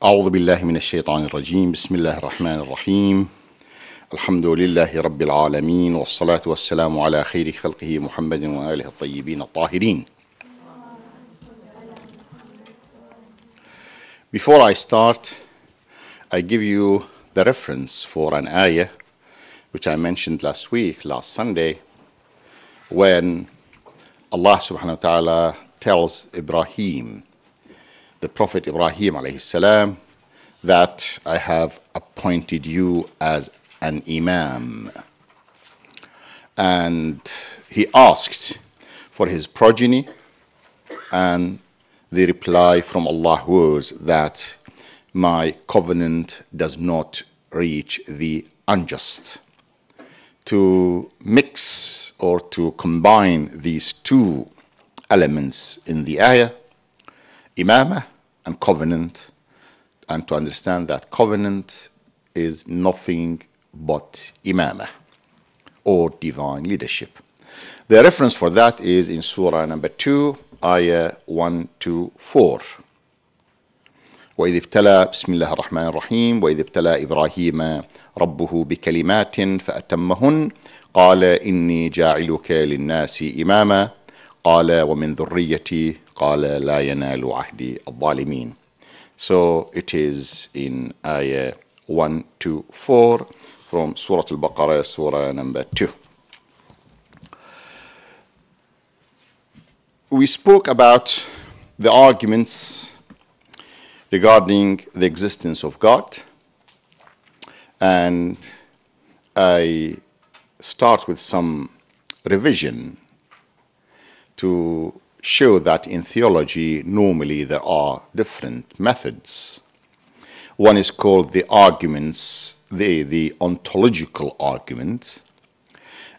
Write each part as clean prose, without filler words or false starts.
أعوذ بالله من الشيطان الرجيم. بسم الله الرحمن الرحيم. الحمد لله رب العالمين، والصلاة والسلام على خير خلقه محمد وآله الطيبين الطاهرين. Before I start, I give you the reference for an ayah which I mentioned last Sunday, when Allah subhanahu wa ta'ala tells Ibrahim, the Prophet Ibrahim alayhi salam, that I have appointed you as an imam. And he asked for his progeny, and the reply from Allah was that my covenant does not reach the unjust. To mix or to combine these two elements in the ayah, imamah and covenant, and to understand that covenant is nothing but imamah or divine leadership. The reference for that is in Surah number 2, ayah 1 to 4. وإذ ابتلى بسم الله الرحمن الرحيم وإذ ابتلى إبراهيم ربه بكلمات فأتمهن قال إني جاعلك للناس إماما قال ومن ذريتي قال لا ينال عهدي الظالمين. So it is in ayah 1 to 4 from Surah Al-Baqarah, Surah number 2. We spoke about the arguments regarding the existence of God, and I start with some revision to show that in theology normally there are different methods. One is called the arguments, the ontological argument,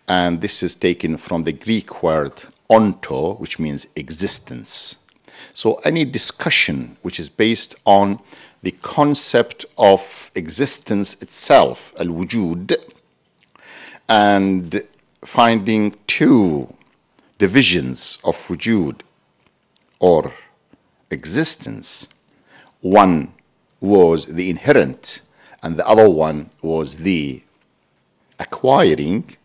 and this is taken from the Greek word onto, which means existence. So any discussion which is based on the concept of existence itself, al-wujud, and finding two divisions of wujud or existence. One was the inherent and the other one was the acquiring,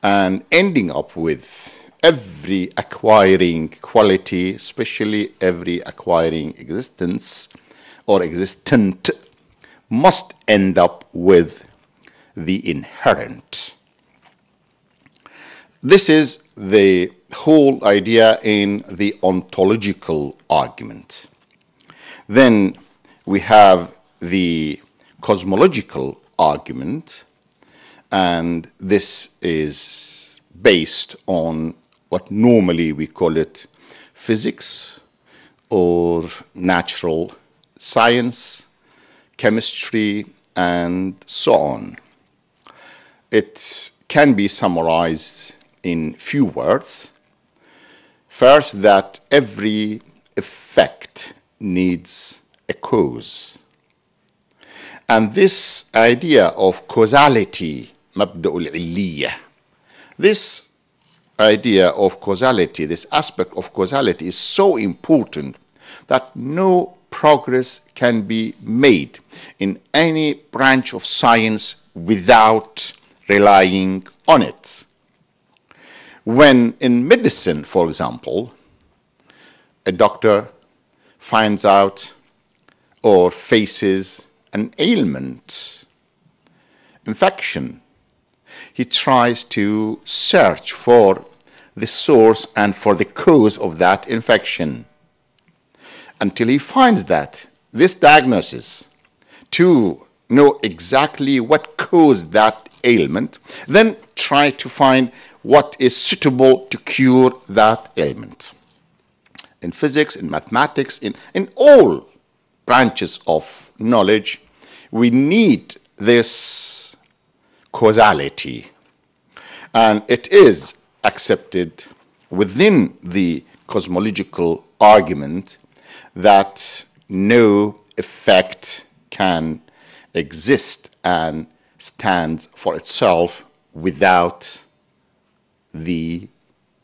and ending up with every acquiring quality, especially every acquiring existence or existent, must end up with the inherent. This is the whole idea in the ontological argument. Then we have the cosmological argument, and this is based on what normally we call it physics or natural science, chemistry, and so on. It can be summarized in few words. First, that every effect needs a cause. And this idea of causality, مبدأ العلية, this idea of causality, this aspect of causality is so important that no progress can be made in any branch of science without relying on it. When in medicine, for example, a doctor finds out or faces an ailment, infection, he tries to search for the source and for the cause of that infection until he finds this diagnosis, to know exactly what caused that ailment, then try to find what is suitable to cure that ailment. In physics, in mathematics, in all branches of knowledge, we need this causality. And it is accepted within the cosmological argument that no effect can exist and stands for itself without the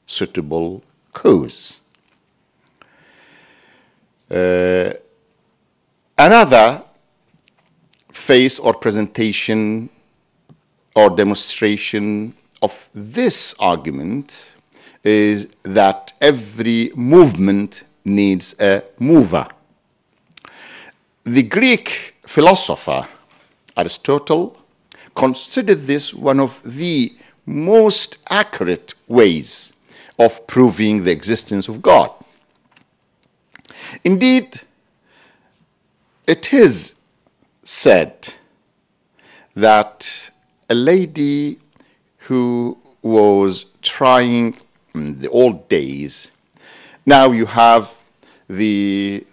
suitable cause. Another face or presentation or demonstration of this argument is that every movement needs a mover. The Greek philosopher Aristotle considered this one of the most accurate ways of proving the existence of God. Indeed, it is said that a lady who was trying in the old days, now you have the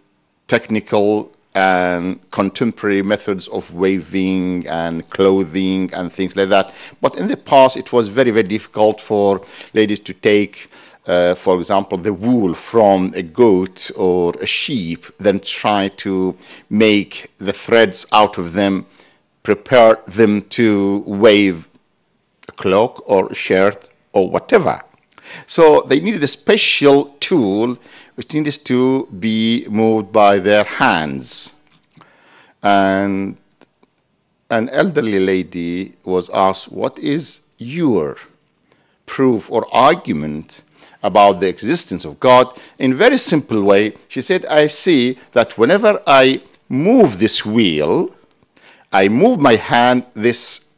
technical and contemporary methods of weaving and clothing and things like that. But in the past, it was very, very difficult for ladies to take, for example, the wool from a goat or a sheep, then try to make the threads out of them, prepare them to weave a cloak or a shirt or whatever. So they needed a special tool which needed to be moved by their hands. And an elderly lady was asked, what is your proof or argument about the existence of God? In a very simple way, she said, I see that whenever I move this wheel, I move my hand, this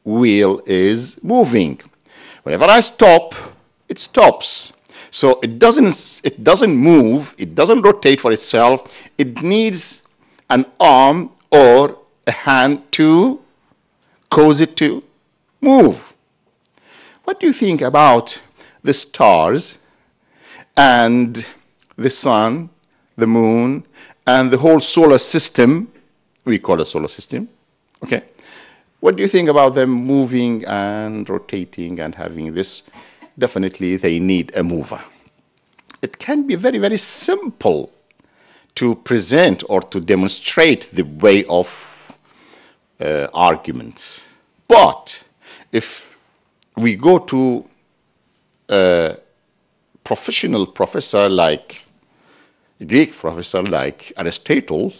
wheel is moving. Whenever I stop, it stops. So it doesn't move, it doesn't rotate for itself. It needs an arm or a hand to cause it to move. What do you think about the stars and the sun, the moon, and the whole solar system? We call it solar system, okay? What do you think about them moving and rotating and having this? Definitely they need a mover. It can be very, very simple to present or to demonstrate the way of argument. But if we go to a professional professor like a Greek professor like Aristotle,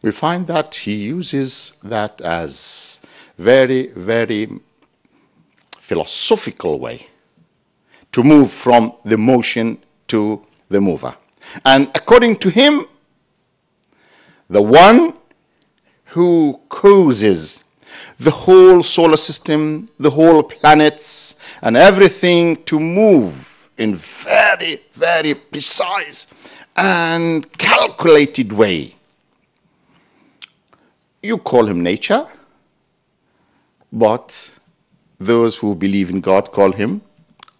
we find that he uses that as very, very philosophical way to move from the motion to the mover. And according to him, the one who causes the whole solar system, the whole planets, and everything to move in very, very precise and calculated way, you call him nature, but those who believe in God call him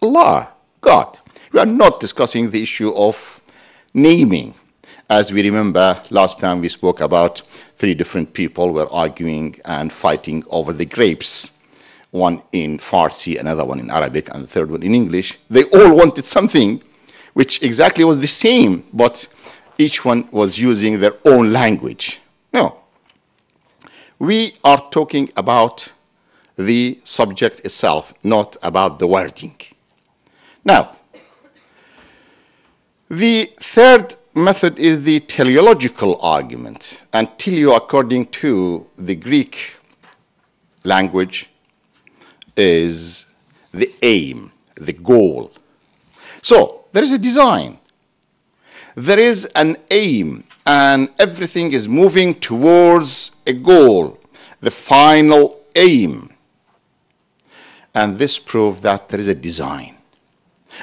Allah, God. We are not discussing the issue of naming. As we remember, last time we spoke about 3 different people were arguing and fighting over the grapes. One in Farsi, another one in Arabic, and the third one in English. They all wanted something which exactly was the same, but each one was using their own language. No. We are talking about the subject itself, not about the wording. Now, the third method is the teleological argument. And teleo, according to the Greek language, is the aim, the goal. So, there is a design. There is an aim, and everything is moving towards a goal, the final aim. And this proves that there is a design.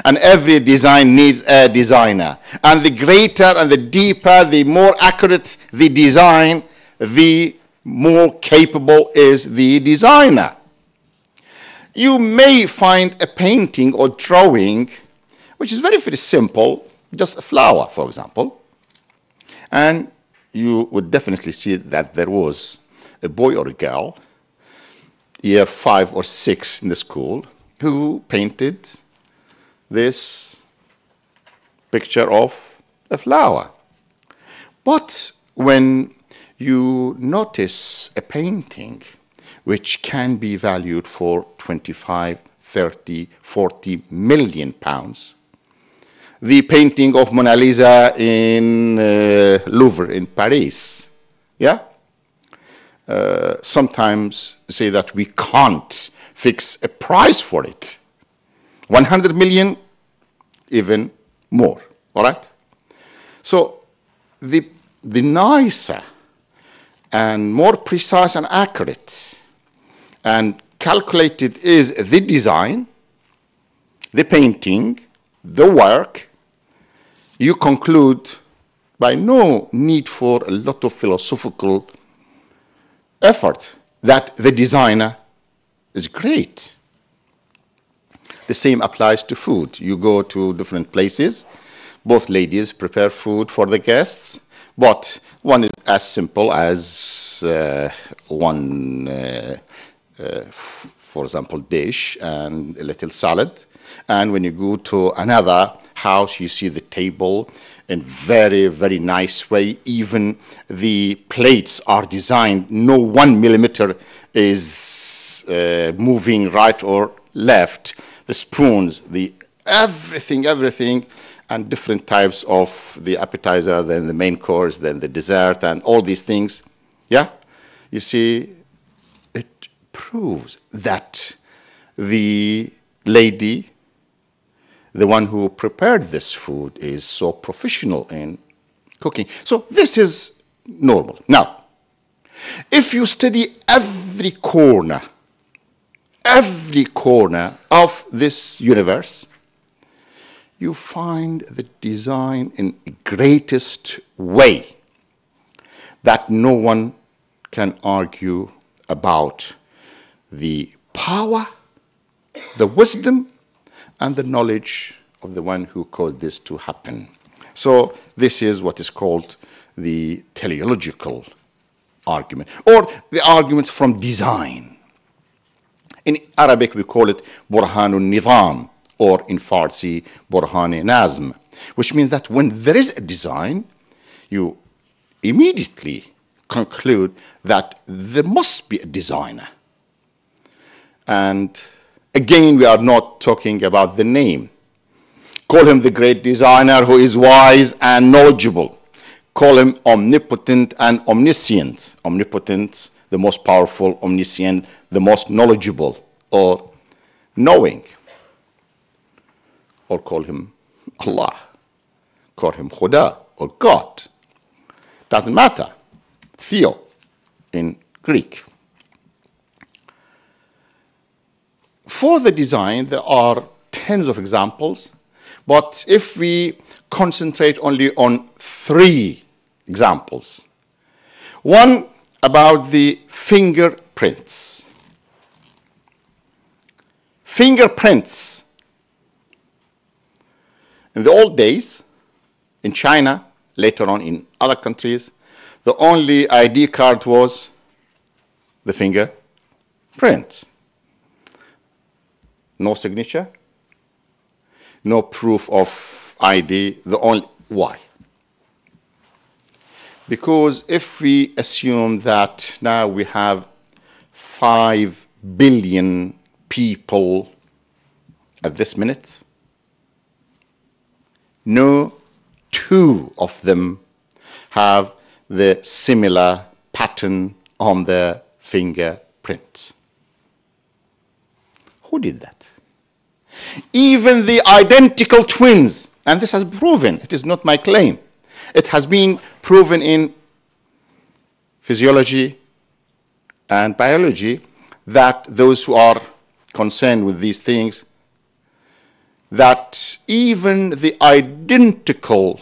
And every design needs a designer. And the greater and the deeper, the more accurate the design, the more capable is the designer. You may find a painting or drawing which is very, very simple, just a flower, for example. And you would definitely see that there was a boy or a girl, year 5 or 6 in the school, who painted this picture of a flower. But when you notice a painting which can be valued for 25, 30, 40 million pounds, the painting of Mona Lisa in Louvre in Paris. Yeah? Sometimes say that we can't fix a price for it. 100 million, even more. All right? So the nicer and more precise and accurate and calculated is the design, the painting, the work, you conclude by no need for a lot of philosophical effort that the designer is great. The same applies to food. You go to different places, both ladies prepare food for the guests, but one is as simple as for example, dish and a little salad. And when you go to another house, you see the table in very, very nice way. Even the plates are designed, no 1 millimeter is moving right or left. The spoons, everything, and different types of the appetizer, then the main course, then the dessert, and all these things. Yeah? You see, it proves that the lady, the one who prepared this food, is so professional in cooking. So this is normal. Now, if you study every corner of this universe, you find the design in the greatest way that no one can argue about the power, the wisdom, and the knowledge of the one who caused this to happen. So this is what is called the teleological argument, or the argument from design. In Arabic, we call it Burhanun Nizam, or in Farsi, Burhan-e Nazm, which means that when there is a design, you immediately conclude that there must be a designer. And again, we are not talking about the name. Call him the great designer who is wise and knowledgeable. Call him omnipotent and omniscient. Omnipotent, the most powerful; omniscient, the most knowledgeable or knowing. Or call him Allah. Call him Khuda or God. Doesn't matter. Theo in Greek. For the design, there are tens of examples, but if we concentrate only on 3 examples. One about the fingerprints. Fingerprints. In the old days, in China, later on in other countries, the only ID card was the fingerprint. No signature, no proof of ID. Why? Because if we assume that now we have 5 billion people at this minute, no 2 of them have the similar pattern on the fingerprint. Who did that? Even the identical twins, and this has been proven, it is not my claim, it has been proven in physiology and biology that those who are concerned with these things, that even the identical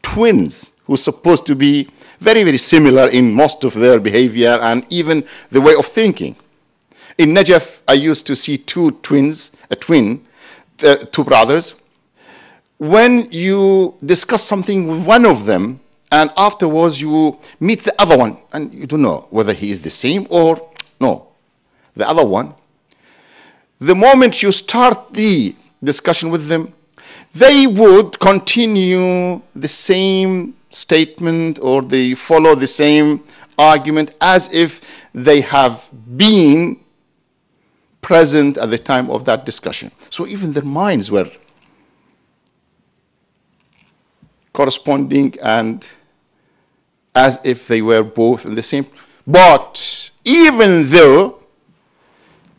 twins, who are supposed to be very, very similar in most of their behavior and even the way of thinking. In Najaf, I used to see 2 twins, 2 brothers. When you discuss something with one of them, and afterwards you meet the other one, and you don't know whether he is the same or no, the other one, the moment you start the discussion with them, they would continue the same statement or they follow the same argument as if they have been present at the time of that discussion. So even their minds were corresponding and as if they were both in the same. But even though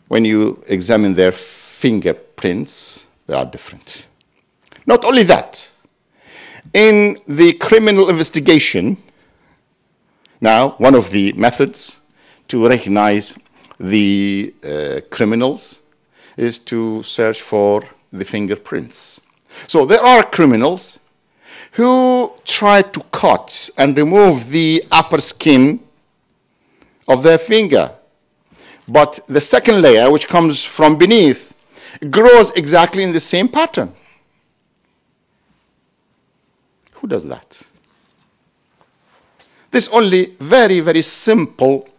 when you examine their fingerprints, they are different. Not only that, in the criminal investigation, now one of the methods to recognize the criminals is to search for the fingerprints. So there are criminals who try to cut and remove the upper skin of their finger. But the second layer, which comes from beneath, grows exactly in the same pattern. Who does that? This only very, very simple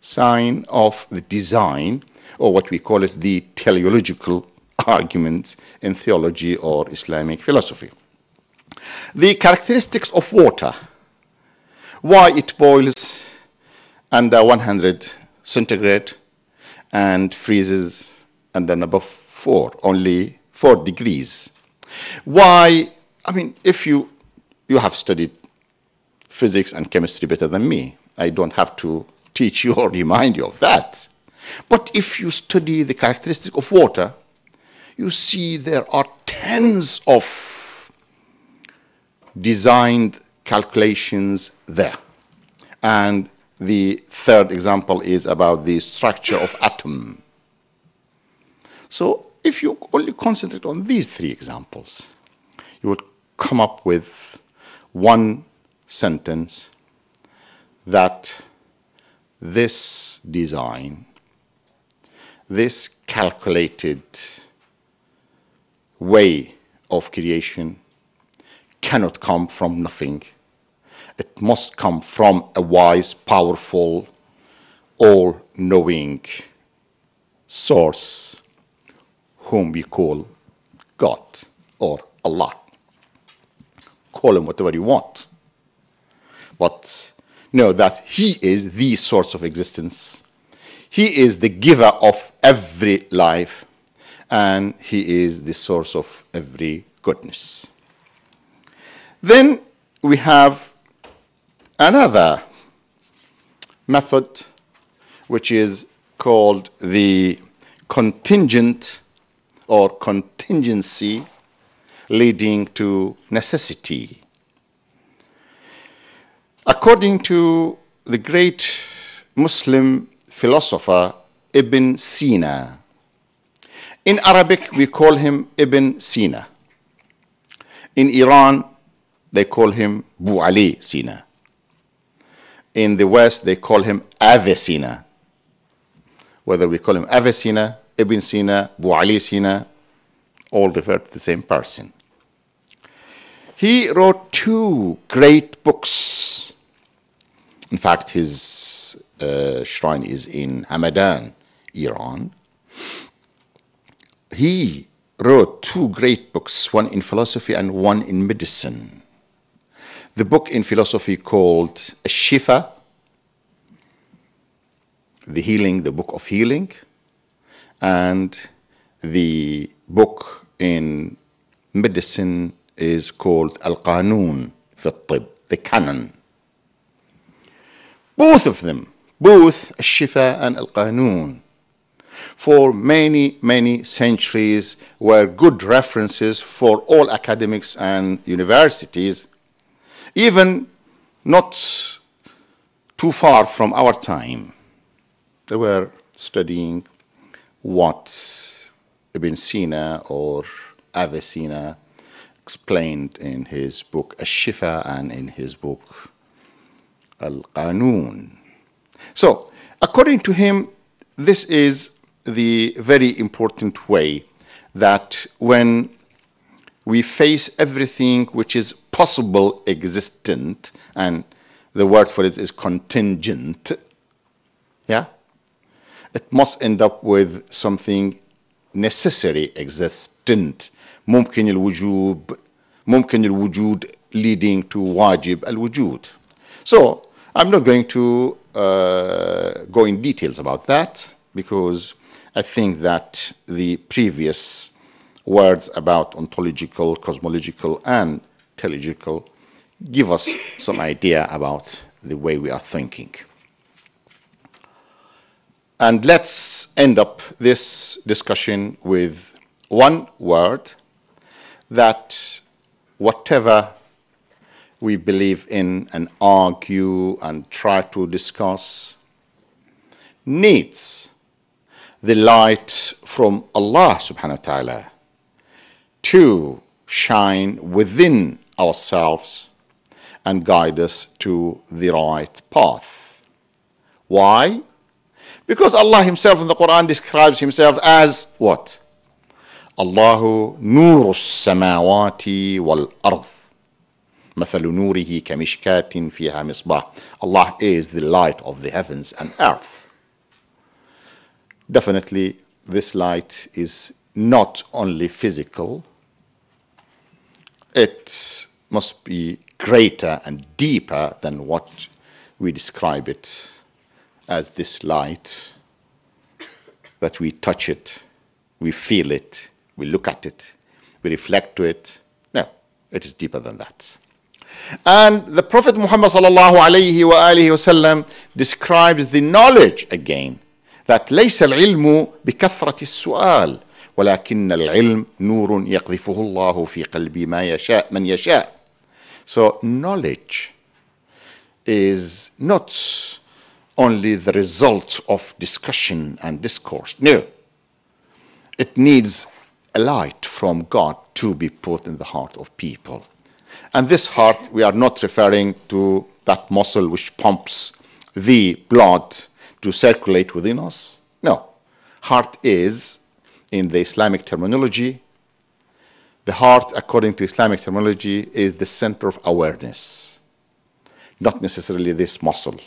sign of the design, or what we call it the teleological arguments in theology or Islamic philosophy. The characteristics of water, why it boils under 100 centigrade and freezes and then above 4, only 4 degrees. Why, I mean, if you have studied physics and chemistry better than me, I don't have to teach you or remind you of that. But if you study the characteristics of water, you see there are tens of designed calculations there. And the third example is about the structure of atom. So if you only concentrate on these 3 examples, you would come up with one sentence that this design, this calculated way of creation cannot come from nothing. It must come from a wise, powerful, all-knowing source whom we call God or Allah. Call him whatever you want. But know that he is the source of existence. He is the giver of every life, and he is the source of every goodness. Then we have another method which is called the contingent or contingency leading to necessity. According to the great Muslim philosopher Ibn Sina, in Arabic we call him Ibn Sina. In Iran they call him Bu Ali Sina. In the West they call him Avicenna. Whether we call him Avicenna, Ibn Sina, Bu Ali Sina, all refer to the same person. He wrote 2 great books. In fact, his shrine is in Hamadan, Iran. He wrote 2 great books, one in philosophy and one in medicine. The book in philosophy called Shifa, the book of healing, and the book in medicine is called Al-Qanun fi al-Tib, the canon. Both of them, both Al-Shifa and Al-Qanun, for many, many centuries were good references for all academics and universities, even not too far from our time. They were studying what Ibn Sina or Avicenna explained in his book Al-Shifa and in his book Al-Qanun. So, according to him, this is the very important way that when we face everything which is possible existent, and the word for it is contingent, yeah, it must end up with something necessary existent. ممكن الوجود leading to wajib al-wujud. So I'm not going to go in details about that, because I think that the previous words about ontological, cosmological, and teleological give us some idea about the way we are thinking. And let's end up this discussion with one word, that whatever we believe in and argue and try to discuss needs the light from Allah subhanahu wa ta'ala to shine within ourselves and guide us to the right path. Why? Because Allah himself in the Quran describes himself as what? Allahu Noor Al-Samawati wal-Ard. مثل نوره كمشكاة فيها مصباح. Allah is the light of the heavens and earth. Definitely, this light is not only physical, it must be greater and deeper than what we describe it as this light, that we touch it, we feel it, we look at it, we reflect to it. No, it is deeper than that. And the Prophet Muhammad sallallahu alayhi wa alihi wasallam describes the knowledge again, that ليس العلم بكثرة السؤال ولكن العلم نور يقذفه الله في قلب من يشاء. So knowledge is not only the result of discussion and discourse. No, it needs a light from God to be put in the heart of people. And this heart, we are not referring to that muscle which pumps the blood to circulate within us. No, heart is, in the Islamic terminology, the heart, according to Islamic terminology, is the center of awareness, not necessarily this muscle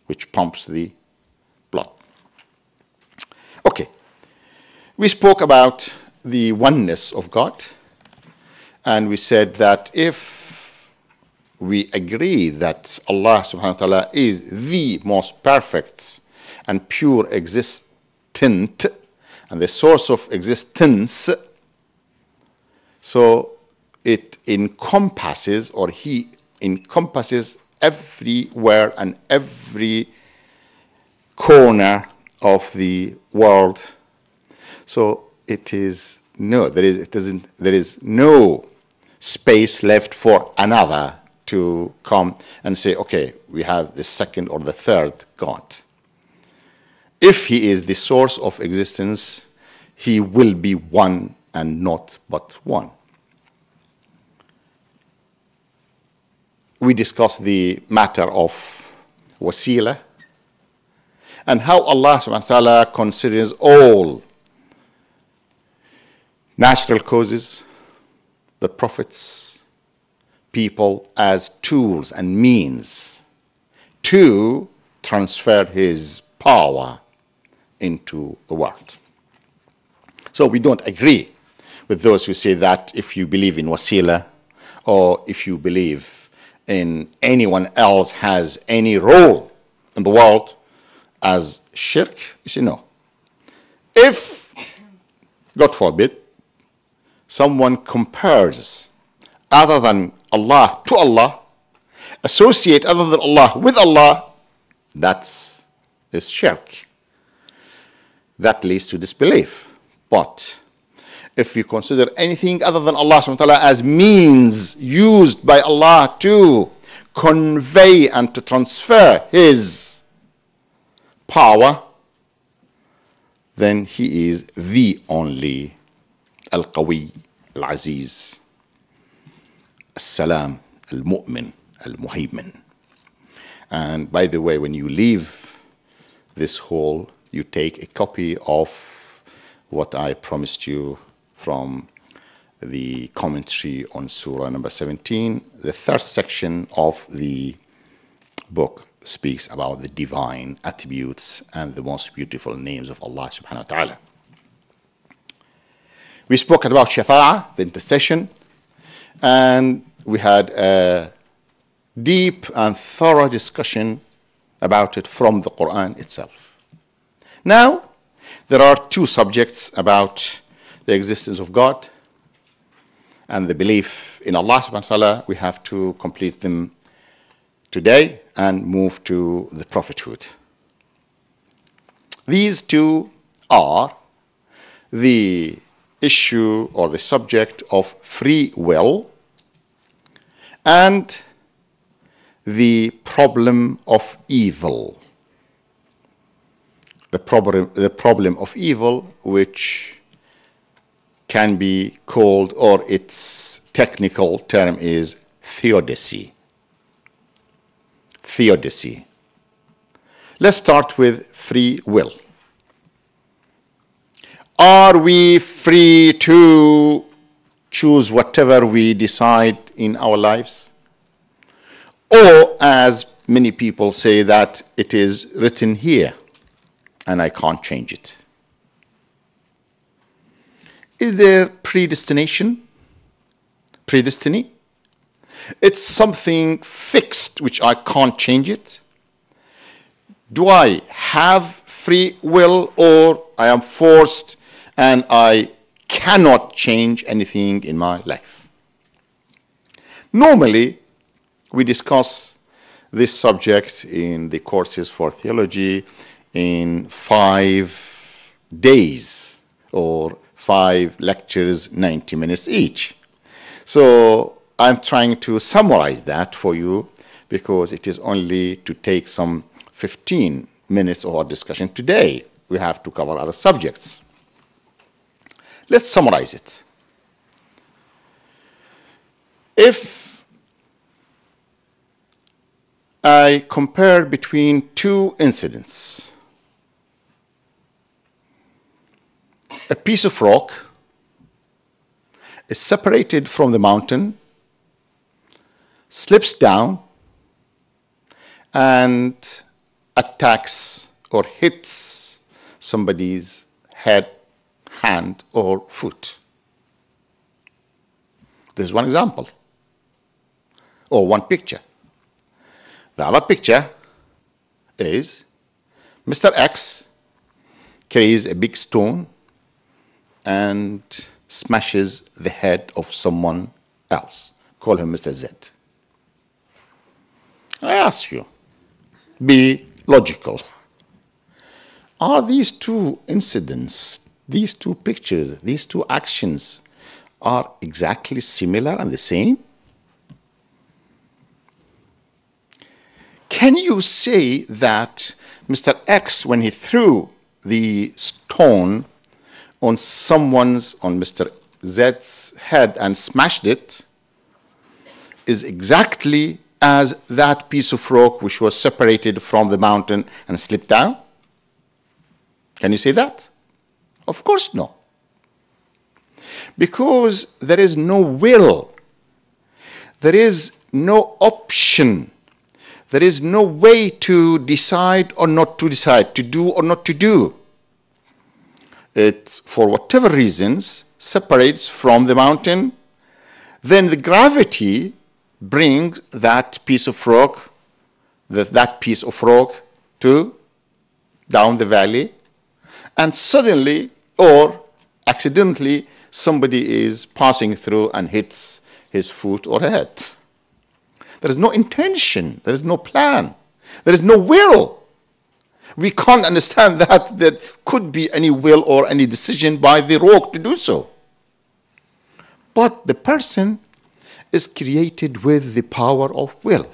which pumps the blood. Okay, we spoke about the oneness of God, and we said that if we agree that Allah subhanahu wa ta'ala is the most perfect and pure existent and the source of existence, so it encompasses, or he encompasses everywhere and every corner of the world. So it is no, there is no space left for another to come and say, okay, we have the second or the third God. If he is the source of existence, he will be one and not but one. We discussed the matter of wasila and how Allah subhanahu wa ta'ala considers all natural causes, the prophets, people, as tools and means to transfer his power into the world. So we don't agree with those who say that if you believe in wasila, or if you believe in anyone else has any role in the world as shirk, you say no. If, God forbid, someone compares other than Allah to Allah, associate other than Allah with Allah, that's shirk. That leads to disbelief. But if you consider anything other than Allah subhanahu wa ta'ala as means used by Allah to convey and to transfer his power, then he is the only Al-Qawi, Al-Aziz, Al-Salam, Al-Mu'min, Al-Muhaymin. And by the way, when you leave this hall, you take a copy of what I promised you from the commentary on Surah number 17. The third section of the book speaks about the divine attributes and the most beautiful names of Allah subhanahu wa ta'ala. We spoke about Shafa'ah, the intercession, and we had a deep and thorough discussion about it from the Quran itself. Now, there are two subjects about the existence of God and the belief in Allah subhanahu wa ta'ala, we have to complete them today and move to the prophethood. These two are the issue or the subject of free will and the problem of evil. The problem of evil, which can be called, or its technical term is theodicy. Theodicy. Let's start with free will. Are we free to choose whatever we decide in our lives? Or, as many people say, that it is written here and I can't change it? Is there predestination? Predestiny? It's something fixed which I can't change it? Do I have free will, or I am forced and I cannot change anything in my life? Normally, we discuss this subject in the courses for theology in 5 days or 5 lectures, 90 minutes each. So I'm trying to summarize that for you because it is only to take some 15 minutes of our discussion today. We have to cover other subjects. Let's summarize it. If I compare between two incidents, a piece of rock is separated from the mountain, slips down, and attacks or hits somebody's head, hand, or foot. This is one example, or one picture. The other picture is Mr. X carries a big stone and smashes the head of someone else. Call him Mr. Z. I ask you, be logical. Are these two incidents, these two pictures, these two actions are exactly similar and the same? Can you say that Mr. X, when he threw the stone on Mr. Z's head and smashed it, is exactly as that piece of rock which was separated from the mountain and slipped down? Can you say that? Of course no. Because there is no will. There is no option. There is no way to decide or not to decide, to do or not to do. It, for whatever reasons, separates from the mountain. Then the gravity brings that piece of rock, to down the valley, and suddenly or accidentally somebody is passing through and hits his foot or head. There is no intention, there is no plan, there is no will. We can't understand that there could be any will or any decision by the rock to do so. But the person is created with the power of will,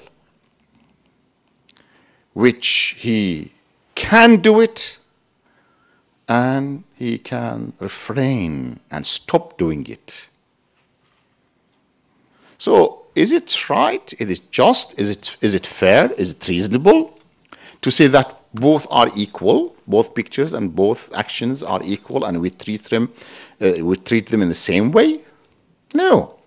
which he can do it and he can refrain and stop doing it. So, is it right? Is it just? Is it fair? Is it reasonable to say that both are equal, both pictures and both actions are equal, and we treat them in the same way? No.